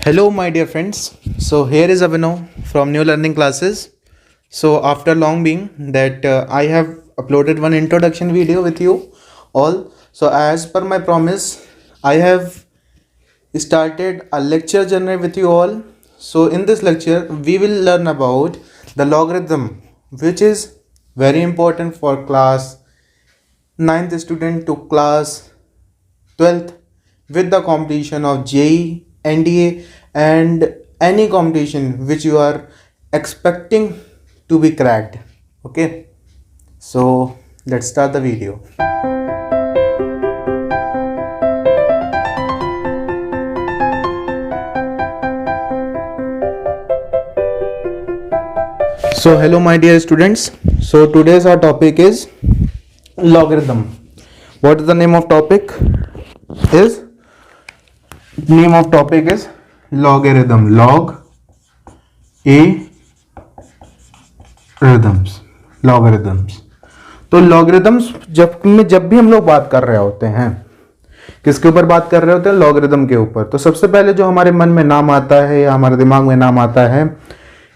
Hello, my dear friends. So here is Avino from New Learning Classes. So after long being that I have uploaded one introduction video with you all. So as per my promise, I have started a lecture journey with you all. So in this lecture, we will learn about the logarithm, which is very important for class 9th student to class 12th with the competition of JEE, NDA and any competition which you are expecting to be cracked. Okay, so let's start the video. So hello my dear students. So today's our topic is logarithm. What is the name of topic? Is logarithm. Log a rhythms. Logarithms. तो logarithms जब भी हम लोग बात कर रहे होते हैं, किसके ऊपर बात कर रहे होते हैं? लॉगरिथम के ऊपर। तो सबसे पहले जो हमारे मन में नाम आता है या हमारे दिमाग में नाम आता है,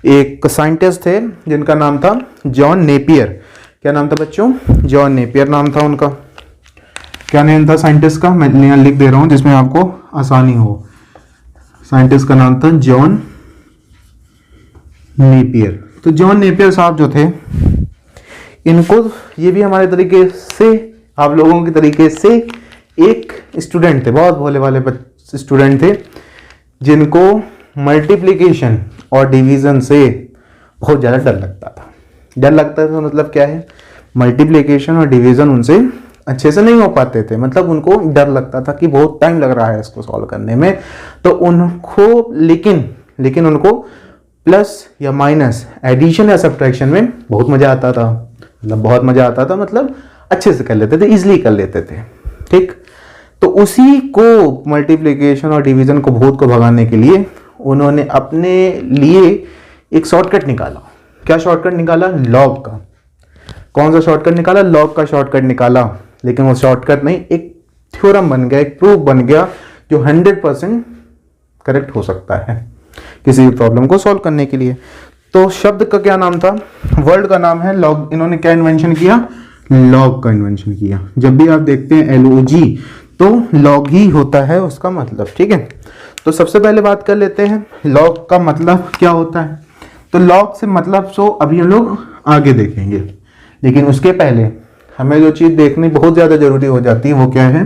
एक साइंटिस्ट थे जिनका नाम था जॉन नेपियर। क्या नाम था बच्चों? जॉन नेपियर नाम था उनका। क्या नेम था साइंटिस्ट का? मैं यहाँ लिख दे रहा हूँ जिसमें आपको आसानी हो। साइंटिस्ट का नाम था जॉन नेपियर। तो जॉन नेपियर साहब जो थे, इनको ये भी हमारे तरीके से, आप लोगों के तरीके से एक स्टूडेंट थे, बहुत भोले वाले स्टूडेंट थे, जिनको मल्टीप्लिकेशन और डिवीजन से बहुत ज़्यादा डर लगता था। डर लगता था मतलब क्या है? मल्टीप्लिकेशन और डिवीजन उनसे अच्छे से नहीं हो पाते थे, मतलब उनको डर लगता था कि बहुत टाइम लग रहा है इसको सॉल्व करने में। तो उनको लेकिन उनको प्लस या माइनस, एडिशन या सब्ट्रैक्शन में बहुत मज़ा आता था। मतलब बहुत मज़ा आता था, मतलब अच्छे से कर लेते थे, इजीली कर लेते थे। ठीक, तो उसी को मल्टीप्लिकेशन और डिवीजन को भूत को भगाने के लिए उन्होंने अपने लिए एक शॉर्टकट निकाला। क्या शॉर्टकट निकाला? लॉग का। कौन सा शॉर्टकट निकाला? लॉग का शॉर्टकट निकाला। लेकिन वो शॉर्टकट नहीं, एक थ्योरम बन गया, एक प्रूफ बन गया जो 100% करेक्ट हो सकता है किसी भी प्रॉब्लम को सॉल्व करने के लिए। तो शब्द का क्या नाम था? वर्ड का नाम है लॉग। इन्होंने क्या इन्वेंशन किया? लॉग का इन्वेंशन किया। जब भी आप देखते हैं LOG तो लॉग ही होता है उसका मतलब। ठीक है, तो सबसे पहले बात कर लेते हैं लॉग का मतलब क्या होता है। तो लॉग से मतलब अभी हम लोग आगे देखेंगे, लेकिन उसके पहले हमें जो चीज़ देखनी बहुत ज़्यादा जरूरी हो जाती है वो क्या है?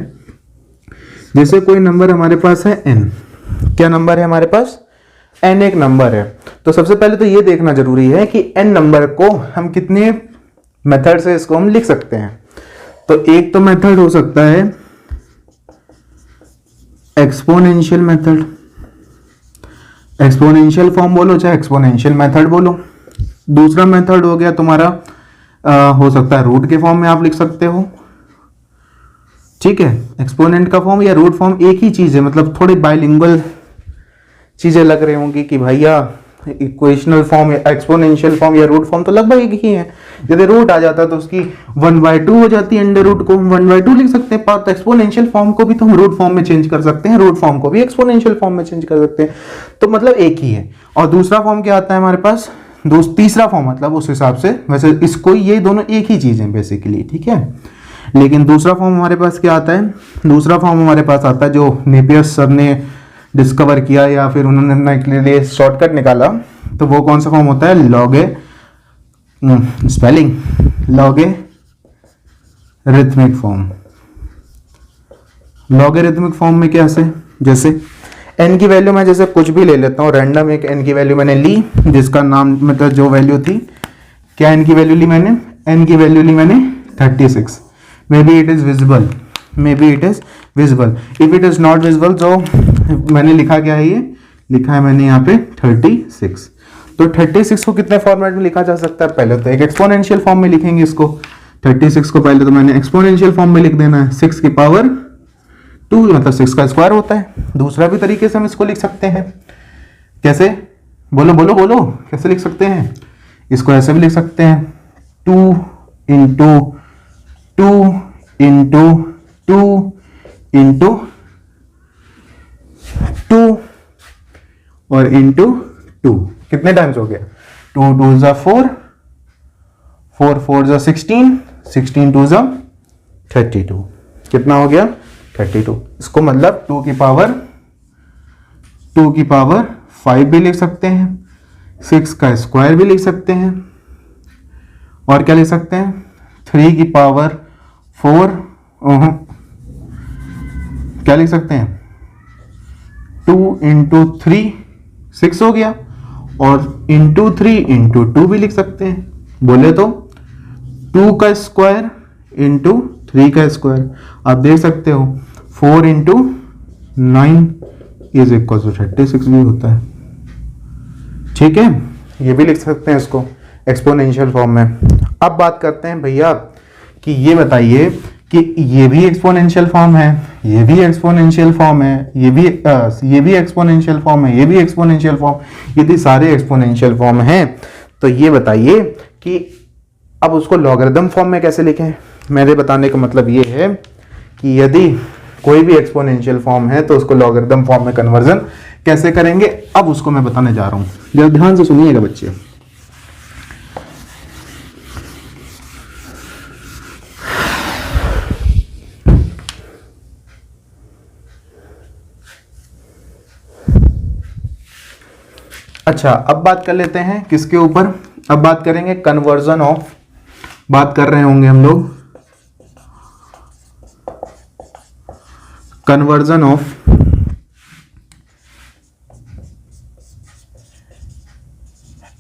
जैसे कोई नंबर हमारे पास है n। क्या नंबर है हमारे पास? n एक नंबर है। तो सबसे पहले तो ये देखना जरूरी है कि n नंबर को हम कितने मेथड से इसको हम लिख सकते हैं। तो एक तो मेथड हो सकता है एक्सपोनेंशियल मेथड, एक्सपोनेंशियल फॉर्म बोलो चाहे एक्सपोनेंशियल मेथड बोलो। दूसरा मेथड हो गया तुम्हारा हो सकता है रूट के फॉर्म में आप लिख सकते हो। ठीक है, एक्सपोनेंट का फॉर्म या रूट फॉर्म एक ही चीज है, मतलब थोड़ी बाइलिंगुअल चीजें लग रही होंगी कि भैया इक्वेशनल फॉर्म या एक्सपोनेंशियल फॉर्म या रूट फॉर्म तो लगभग एक ही है। यदि रूट आ जाता तो उसकी 1/2 हो जाती है, अंडर रूट को 1/2 लिख सकते हैं। तो एक्सपोनेंशियल फॉर्म को भी तो हम रूट फॉर्म में चेंज कर सकते हैं, रूट फॉर्म को भी एक्सपोनेंशियल फॉर्म में चेंज कर सकते हैं। तो मतलब एक ही है। और दूसरा फॉर्म क्या आता है हमारे पास? तीसरा फॉर्म मतलब उस हिसाब से, वैसे इसको ये दोनों एक ही चीज है बेसिकली। ठीक है, लेकिन दूसरा फॉर्म हमारे पास क्या आता है? दूसरा फॉर्म हमारे पास आता है जो नेपियर सर ने डिस्कवर किया या फिर उन्होंने अपने लिए शॉर्टकट निकाला। तो वो कौन सा फॉर्म होता है? Logarithmic form. लॉगरिथमिक फॉर्म में कैसे? जैसे n की वैल्यू मैं जैसे कुछ भी ले लेता हूँ, रैंडम एक n की वैल्यू मैंने ली, जिसका नाम मतलब जो वैल्यू थी, क्या n की वैल्यू ली मैंने? n की वैल्यू ली मैंने 36। May be it is visible, may be it is visible. If it is not visible तो मैंने लिखा क्या है? ये लिखा है मैंने यहाँ पे 36। तो 36 को कितने फॉर्मेट में लिखा जा सकता है? पहले तो एक एक्सपोनेंशियल फॉर्म में लिखेंगे इसको। 36 को पहले तो मैंने एक्सपोनेंशियल फॉर्म में लिख देना है, 6 की पावर 2 मतलब 6 का स्क्वायर होता है। दूसरा भी तरीके से हम इसको लिख सकते हैं। कैसे? बोलो बोलो बोलो, कैसे लिख सकते हैं? इसको ऐसे भी लिख सकते हैं, 2 इंटू 2 इंटू 2 इंटू 2 और इंटू 2, कितने टाइम्स हो गया? 2 2 ज़ा 4, 4 4 ज़ा 16, 16 2 ज़ा 32, कितना हो गया? 32। इसको मतलब 2 की पावर 5 भी लिख सकते हैं, 6 का स्क्वायर भी लिख सकते हैं, और क्या लिख सकते हैं? 3 की पावर 4, क्या लिख सकते हैं? 2 इंटू 3 6 हो गया, और इंटू 3 इंटू 2 भी लिख सकते हैं। बोले तो 2 का स्क्वायर इंटू 3 का स्क्वायर, आप देख सकते हो 4 इंटू 9 इज इक्वल टू 36 भी होता है। ठीक है, ये भी लिख सकते हैं इसको एक्सपोनेंशियल फॉर्म में। अब बात करते हैं भैया कि ये बताइए कि ये भी एक्सपोनेंशियल फॉर्म है, ये भी एक्सपोनेंशियल फॉर्म है, ये भी एक्सपोनेंशियल फॉर्म है, ये भी एक्सपोनेंशियल फॉर्म, यदि सारे एक्सपोनेंशियल फॉर्म हैं तो ये बताइए कि अब उसको लॉगरिथम फॉर्म में कैसे लिखें। मेरे बताने का मतलब ये है कि यदि कोई भी एक्सपोनेंशियल फॉर्म है तो उसको लॉगरिथम फॉर्म में कन्वर्जन कैसे करेंगे, अब उसको मैं बताने जा रहा हूं। जरा ध्यान से सुनिएगा बच्चे। अच्छा, अब बात कर लेते हैं किसके ऊपर? अब बात करेंगे कन्वर्जन ऑफ, बात कर रहे होंगे हम लोग conversion of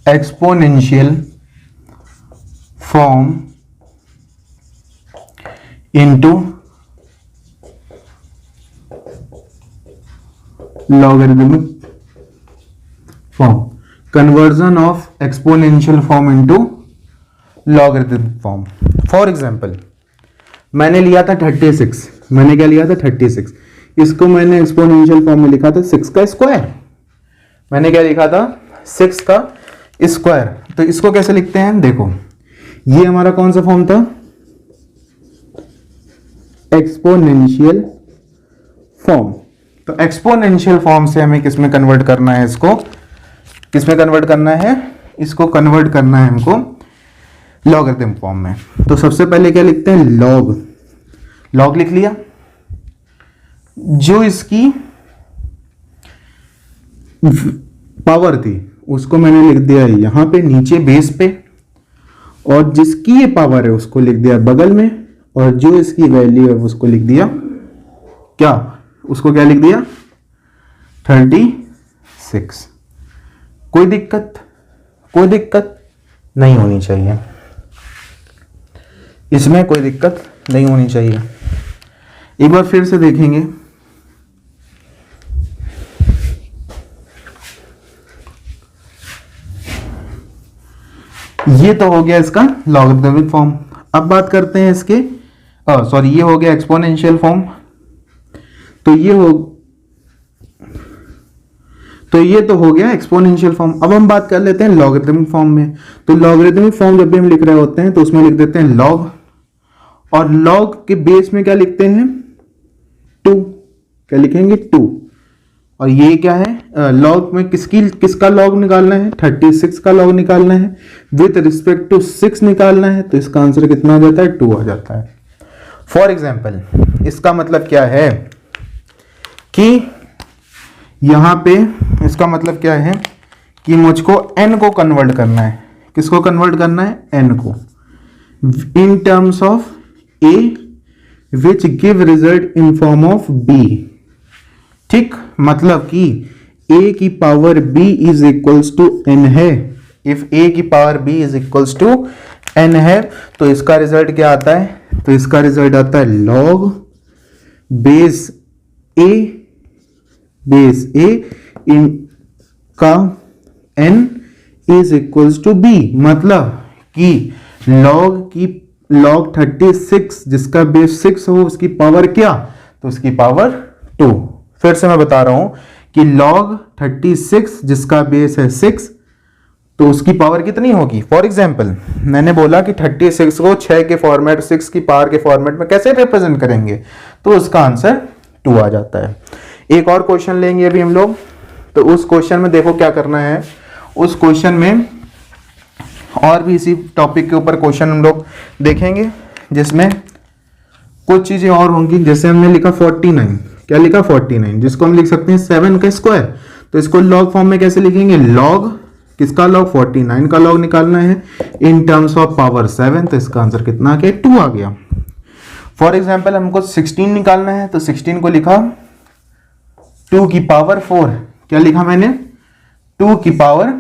exponential form into logarithmic form. Conversion of exponential form into logarithmic form. For example, मैंने लिया था 36, मैंने क्या लिया था? 36। इसको मैंने एक्सपोनेंशियल फॉर्म में लिखा था 6 का स्क्वायर। मैंने क्या लिखा था? 6 का स्क्वायर। तो इसको कैसे लिखते हैं? देखो, ये हमारा कौन सा फॉर्म था? Exponential form. तो एक्सपोनेंशियल फॉर्म से हमें किस में कन्वर्ट करना है? इसको किस में कन्वर्ट करना है? इसको कन्वर्ट करना है हमको लॉगरिथम फॉर्म में। तो सबसे पहले क्या लिखते हैं? लॉग। लॉग लिख लिया। जो इसकी पावर थी उसको मैंने लिख दिया यहां पे नीचे बेस पे, और जिसकी ये पावर है उसको लिख दिया बगल में, और जो इसकी वैल्यू है उसको लिख दिया क्या? उसको क्या लिख दिया? 36। कोई दिक्कत? कोई दिक्कत नहीं होनी चाहिए, इसमें कोई दिक्कत नहीं होनी चाहिए। एक बार फिर से देखेंगे। ये तो हो गया इसका लॉगरिथमिक फॉर्म। अब बात करते हैं इसके सॉरी, ये हो गया एक्सपोनेंशियल फॉर्म। ये तो हो गया एक्सपोनेंशियल फॉर्म। अब हम बात कर लेते हैं लॉगरिथमिक फॉर्म में। तो लॉगरिथमिक फॉर्म जब भी हम लिख रहे होते हैं तो उसमें लिख देते हैं लॉग, और लॉग के बेस में क्या लिखते हैं? 2। क्या लिखेंगे? 2। और ये क्या है? लॉग में किसका लॉग निकालना है? 36 का लॉग निकालना है, विथ रिस्पेक्ट टू 6 निकालना है। तो इसका आंसर कितना आ जाता है? 2 आ जाता है। फॉर एग्जाम्पल, इसका मतलब क्या है कि यहां पे इसका मतलब क्या है कि मुझको n को कन्वर्ट करना है। किसको कन्वर्ट करना है? n को, in terms of a which give result in form of b। ठीक, मतलब कि a की power b is equals to n है। if a की power b is equals to n है तो इसका रिजल्ट क्या आता है? तो इसका रिजल्ट आता है log बेस a इन का n is equals to b। मतलब कि log 36 जिसका बेस 6 हो उसकी पावर क्या? तो उसकी पावर 2। फिर से मैं बता रहा हूं कि log 36 जिसका बेस है 6 तो उसकी पावर कितनी होगी? फॉर एग्जाम्पल, मैंने बोला कि 36 को 6 के फॉर्मेट, 6 की पावर के फॉर्मेट में कैसे रिप्रेजेंट करेंगे? तो उसका आंसर 2 आ जाता है। एक और क्वेश्चन लेंगे अभी हम लोग। तो उस क्वेश्चन में देखो क्या करना है, उस क्वेश्चन में और भी इसी टॉपिक के ऊपर क्वेश्चन हम लोग देखेंगे जिसमें कुछ चीजें और होंगी। जैसे हमने लिखा 49, क्या लिखा 49, जिसको हम लिख सकते हैं 7 का स्क्वायर। तो इसको लॉग फॉर्म में कैसे लिखेंगे, लॉग किसका लॉग, 49 का लॉग निकालना है इन टर्म्स ऑफ पावर 7। तो इसका आंसर कितना आ गया, 2 आ गया। फॉर एग्जाम्पल हमको 16 निकालना है, तो 16 को लिखा 2 की पावर 4, क्या लिखा मैंने 2 की पावर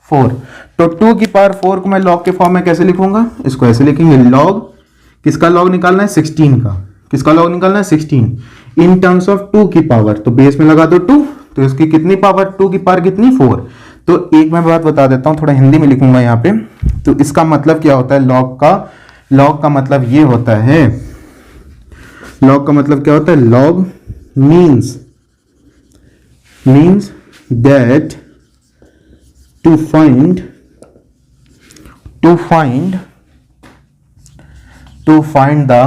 4। तो 2 की पावर 4 को मैं लॉग के फॉर्म में कैसे लिखूंगा, इसको ऐसे लिखेंगे, लॉग किसका लॉग निकालना है, 16 का, किसका लॉग निकालना है 16 इन टर्म्स ऑफ 2 की पावर। तो बेस में लगा दो 2, तो इसकी कितनी पावर, 2 की पावर कितनी 4। तो एक मैं बात बता देता हूं, थोड़ा हिंदी में लिखूंगा यहाँ पे। तो इसका मतलब क्या होता है लॉग का मतलब ये होता है, लॉग का मतलब क्या होता है, log means that to find the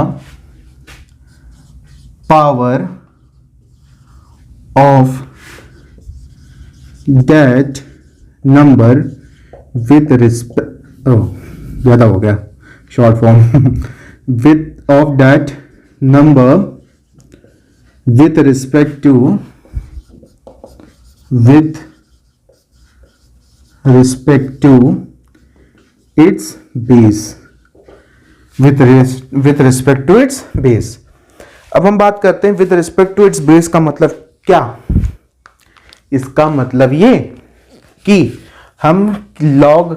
power of that number with respect, ज्यादा हो गया short form, with of that number with respect to its base, with respect to its base। अब हम बात करते हैं with respect to its base का मतलब क्या। इसका मतलब ये कि हम log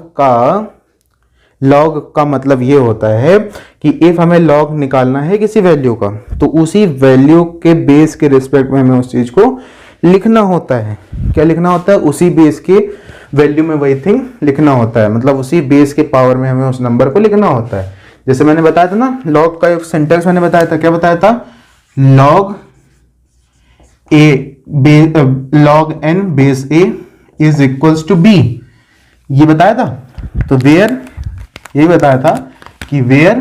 का मतलब ये होता है कि if हमें log निकालना है किसी वैल्यू का, तो उसी वैल्यू के बेस के रिस्पेक्ट में हमें उस चीज को लिखना होता है। क्या लिखना होता है, उसी बेस के वैल्यू में वही थिंग लिखना होता है, मतलब उसी बेस के पावर में हमें उस नंबर को लिखना होता है। जैसे मैंने बताया था ना, लॉग का एक सेंटेंस मैंने बताया था, क्या बताया था, log n base a is equals to b, ये बताया था। तो वेयर, ये बताया था कि वेयर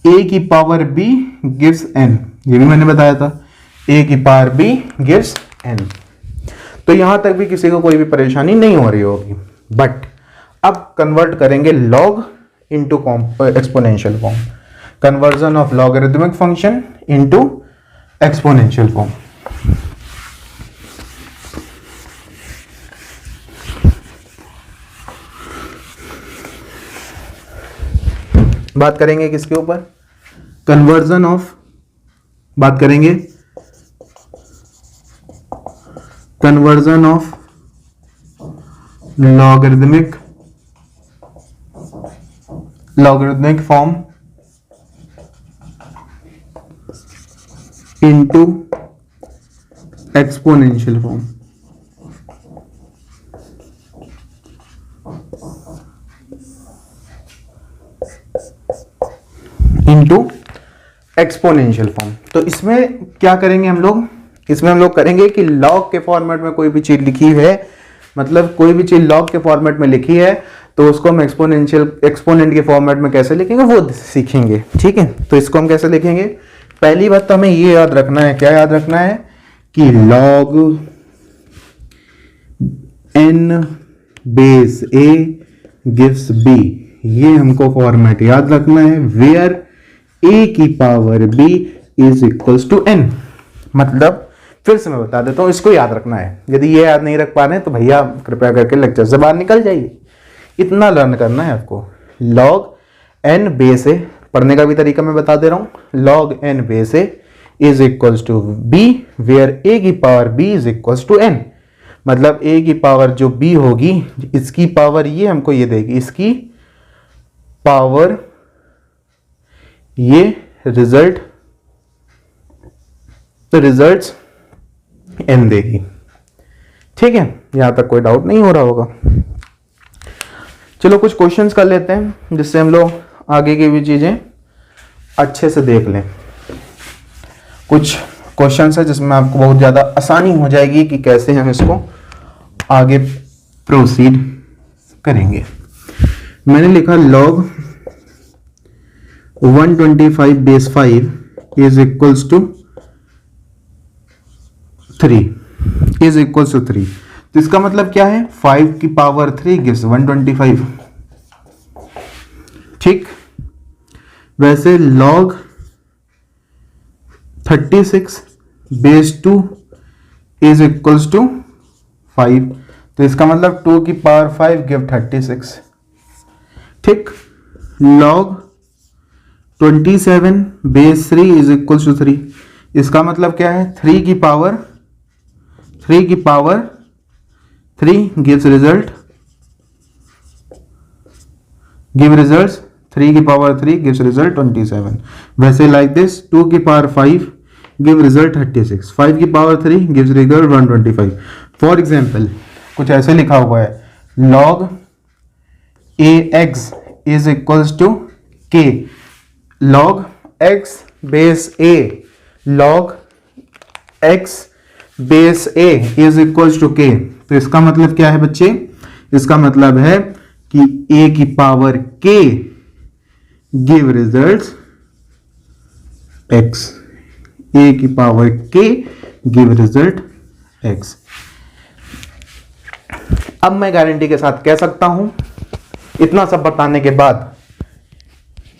a की पावर b गिव्स n, ये भी मैंने बताया था, a की पावर b गिव्स n। तो यहां तक भी किसी को कोई भी परेशानी नहीं हो रही होगी। बट अब कन्वर्ट करेंगे log into exponential form, conversion of logarithmic function into exponential form. बात करेंगे किसके ऊपर, कन्वर्जन ऑफ, बात करेंगे conversion of logarithmic form into exponential form. Into exponential form. तो इसमें क्या करेंगे हम लोग, इसमें हम लोग करेंगे कि लॉग के फॉर्मेट में कोई भी चीज लिखी है, मतलब कोई भी चीज लॉग के फॉर्मेट में लिखी है, तो उसको हम एक्सपोनेंट के फॉर्मेट में कैसे लिखेंगे वो सीखेंगे। ठीक है, तो इसको हम कैसे लिखेंगे, पहली बात तो हमें ये याद रखना है, क्या याद रखना है कि log n base a gives b, ये हमको फॉर्मेट याद रखना है, वेयर a की power b is equals to n। मतलब फिर से मैं बता देता हूं, इसको याद रखना है। यदि ये याद नहीं रख पा रहे तो भैया कृपया करके लेक्चर से बाहर निकल जाइए, इतना लर्न करना है आपको। लॉग n बेस a, पढ़ने का भी तरीका मैं बता दे रहा हूं, log n base a is equals to b, where a की power b is equals to n। मतलब a की पावर जो b होगी, इसकी पावर ये हमको ये देगी, इसकी पावर ये रिजल्ट, तो रिजल्ट्स n देगी। ठीक है, यहां तक कोई डाउट नहीं हो रहा होगा। चलो कुछ क्वेश्चंस कर लेते हैं जिससे हम लोग आगे की भी चीजें अच्छे से देख लें। कुछ क्वेश्चंस है जिसमें आपको बहुत ज्यादा आसानी हो जाएगी कि कैसे हम इसको आगे प्रोसीड करेंगे। मैंने लिखा log 125 base 5 is equals to 3। Is equal to 3। तो इसका मतलब क्या है, 5 की पावर 3 गिव्स 125। ठीक, वैसे log 36 base 2 is equals to 5। तो इसका मतलब 2 की पावर 5 गिव 36। ठीक, log 27 base 3 is equals to 3। इसका मतलब क्या है, 3 की power 3 gives result, give results 3 की पावर 3 गिव्स रिजल्ट 27। वैसे लाइक दिस 2 की पावर 5 गिव रिजल्ट 36, 5 की power 3 gives result 125। For example कुछ ऐसे लिखा हुआ है, log ax is equals to k, log x base a, log x base a is equals to k। तो इसका मतलब क्या है बच्चे, इसका मतलब है कि a की power k give results x, a की power k give result x। अब मैं गारंटी के साथ कह सकता हूं, इतना सब बताने के बाद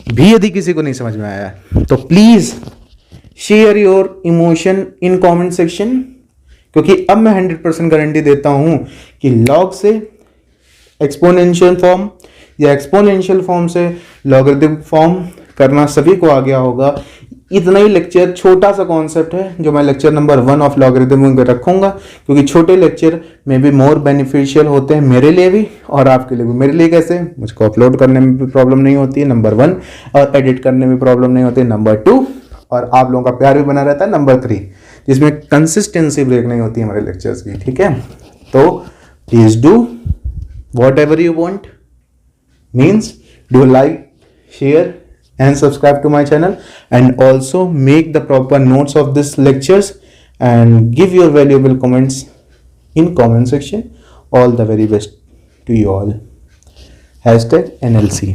भी यदि किसी को नहीं समझ में आया तो please share your emotion in comment section, क्योंकि अब मैं 100% गारंटी देता हूं कि लॉग से एक्सपोनेंशियल फॉर्म या एक्सपोनेंशियल फॉर्म से लॉगरिथमिक फॉर्म करना सभी को आ गया होगा। इतना ही लेक्चर, छोटा सा कॉन्सेप्ट है जो मैं लेक्चर नंबर 1 ऑफ लॉगरिथम में रखूंगा, क्योंकि छोटे लेक्चर में भी मोर बेनिफिशियल होते हैं मेरे लिए भी और आपके लिए भी। मेरे लिए कैसे, मुझको अपलोड करने में भी प्रॉब्लम नहीं होती है नंबर 1, और एडिट करने में प्रॉब्लम नहीं होती है नंबर 2, और आप लोगों का प्यार भी बना रहता है नंबर 3, जिसमें कंसिस्टेंसी ब्रेक नहीं होती है हमारे लेक्चर्स की। ठीक है, तो please do what ever you want, means do like, share and subscribe to my channel, and also make the proper notes of this lectures and give your valuable comments in comment section. All the very best to you all. #NLC